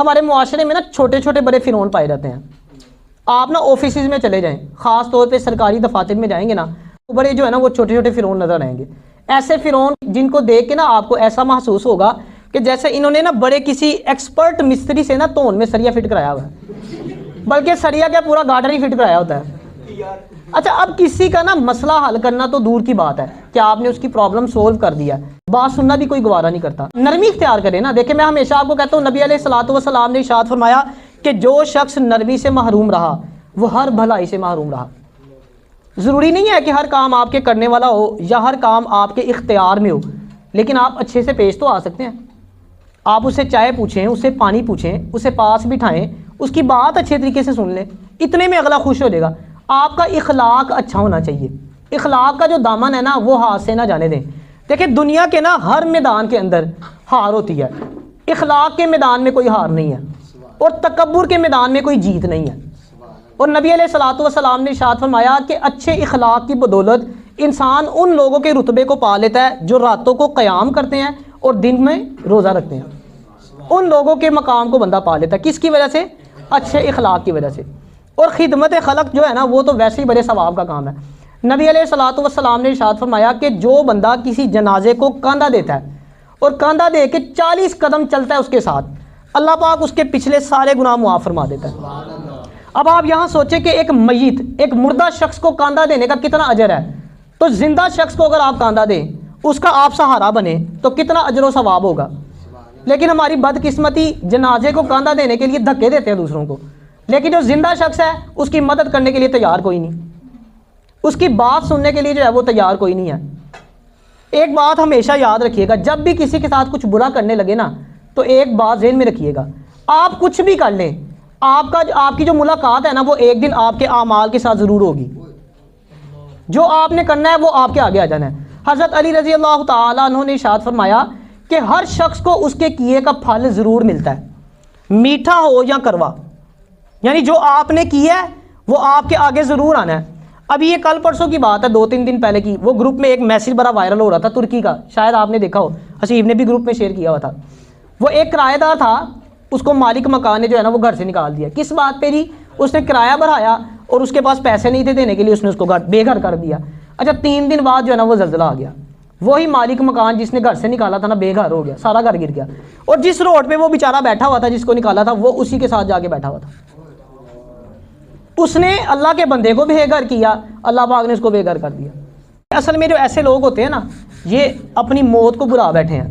हमारे मुआशरे में ना छोटे छोटे बड़े फ़िरौन पाए जाते हैं। आप ना ऑफिस में चले जाएं, ख़ास तौर पे सरकारी दफातर में जाएंगे ना, तो बड़े जो है ना वो छोटे छोटे फ़िरौन नज़र आएंगे। ऐसे फ़िरौन जिनको देख के ना आपको ऐसा महसूस होगा कि जैसे इन्होंने ना बड़े किसी एक्सपर्ट मिस्त्री से ना तोन में सरिया फिट कराया हुआ है, बल्कि सरिया क्या पूरा गार्डर ही फिट कराया होता है। अच्छा, अब किसी का ना मसला हल करना तो दूर की बात है कि आपने उसकी प्रॉब्लम सोल्व कर दिया, बात सुनना भी कोई गवारा नहीं करता। नरमी इख्तियार करें ना। देखिए, मैं हमेशा आपको कहता हूँ, नबी अलैहिस्सलातु वस्सलाम ने इरशाद फरमाया कि जो शख्स नरमी से महरूम रहा वो हर भलाई से महरूम रहा। ज़रूरी नहीं है कि हर काम आपके करने वाला हो या हर काम आपके इख्तियार में हो, लेकिन आप अच्छे से पेश तो आ सकते हैं। आप उससे चाय पूछें, उससे पानी पूछें, उसे पास बिठाएं, उसकी बात अच्छे तरीके से सुन लें, इतने में अगला खुश हो जाएगा। आपका इखलाक अच्छा होना चाहिए। इखलाक का जो दामन है ना वो हाथ से ना जाने दें। देखिए, दुनिया के ना हर मैदान के अंदर हार होती है, इखलाक के मैदान में कोई हार नहीं है और तकब्बुर के मैदान में कोई जीत नहीं है। और नबी अलैहिस्सलातु वस्सलाम ने इरशाद फरमाया कि अच्छे इखलाक की बदौलत इंसान उन लोगों के रुतबे को पा लेता है जो रातों को क़याम करते हैं और दिन में रोज़ा रखते हैं। उन लोगों के मकाम को बंदा पा लेता है। किसकी वजह से? अच्छे इखलाक की वजह से। और खिदमत खलक जो है ना वो तो वैसे ही बड़े सवाब का काम है। नबी अलैहिस्सलातु वस्सलाम ने इरशाद फरमाया कि जो बंदा किसी जनाजे को कंधा देता है और कंधा दे के 40 कदम चलता है उसके साथ, अल्लाह पाक उसके पिछले सारे गुनाह मुआफ़ फरमा देता है। अब आप यहाँ सोचें कि एक मय्यत, एक मुर्दा शख्स को कंधा देने का कितना अजर है, तो जिंदा शख्स को अगर आप कंधा दें, उसका आप सहारा बने, तो कितना अजर व सवाब होगा। लेकिन हमारी बदकिस्मती, जनाजे को कंधा देने के लिए धक्के देते हैं दूसरों को, लेकिन जो जिंदा शख्स है उसकी मदद करने के लिए तैयार कोई नहीं, उसकी बात सुनने के लिए जो है वो तैयार कोई नहीं है। एक बात हमेशा याद रखिएगा, जब भी किसी के साथ कुछ बुरा करने लगे ना, तो एक बात ज़हन में रखिएगा, आप कुछ भी कर लें, आपकी जो मुलाकात है ना वो एक दिन आपके आमाल के साथ ज़रूर होगी। जो आपने करना है वो आपके आगे आ जाना है। हज़रत अली रज़ी अल्लाह ताला अन्हु ने इरशाद फरमाया कि हर शख्स को उसके किए का फल ज़रूर मिलता है, मीठा हो या कड़वा, यानी जो आपने किया है वो आपके आगे ज़रूर आना है। अभी ये कल परसों की बात है, 2-3 दिन पहले की, वो ग्रुप में एक मैसेज बड़ा वायरल हो रहा था तुर्की का, शायद आपने देखा हो, हसीब ने भी ग्रुप में शेयर किया हुआ था। वो एक किराएदार था, उसको मालिक मकान ने जो है ना वो घर से निकाल दिया। किस बात पे जी? उसने किराया बढ़ाया और उसके पास पैसे नहीं थे देने के लिए, उसने उसको बेघर कर दिया। अच्छा, 3 दिन बाद जो है ना वो ज़ल्ज़ला आ गया, वही मालिक मकान जिसने घर से निकाला था ना बेघर हो गया, सारा घर गिर गया। और जिस रोड पे वो बेचारा बैठा हुआ था जिसको निकाला था, वो उसी के साथ जाके बैठा हुआ था। उसने अल्लाह के बंदे को बेघर किया, अल्लाह पाक ने उसको बेघर कर दिया। असल में जो ऐसे लोग होते हैं ना, ये अपनी मौत को बुला बैठे हैं,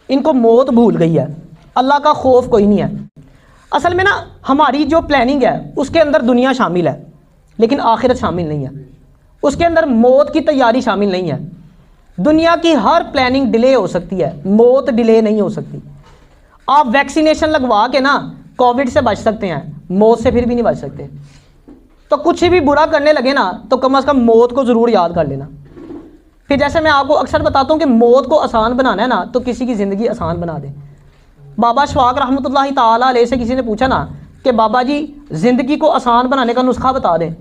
इनको मौत भूल गई है, अल्लाह का खौफ कोई नहीं है। असल में ना हमारी जो प्लानिंग है उसके अंदर दुनिया शामिल है, लेकिन आखिरत शामिल नहीं है। उसके अंदर मौत की तैयारी शामिल नहीं है। दुनिया की हर प्लानिंग डिले हो सकती है, मौत डिले नहीं हो सकती। आप वैक्सीनेशन लगवा के ना कोविड से बच सकते हैं, मौत से फिर भी नहीं बच सकते। तो कुछ भी बुरा करने लगे ना तो कम से कम मौत को ज़रूर याद कर लेना। फिर जैसे मैं आपको अक्सर बताता हूँ कि मौत को आसान बनाना है ना, तो किसी की ज़िंदगी आसान बना दे। बाबा शवाक रहमतुल्लाहि ताला अलैह से किसी ने पूछा ना कि बाबा जी ज़िंदगी को आसान बनाने का नुस्खा बता दें।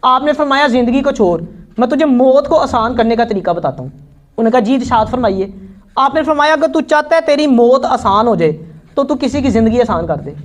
आपने फरमाया ज़िंदगी को छोड़, मैं तुझे मौत को आसान करने का तरीका बताता हूँ। उन्होंने कहा जी इरशाद फरमाइए। आपने फरमाया अगर तू चाहता है तेरी मौत आसान हो जाए तो तू किसी की ज़िंदगी आसान कर दे।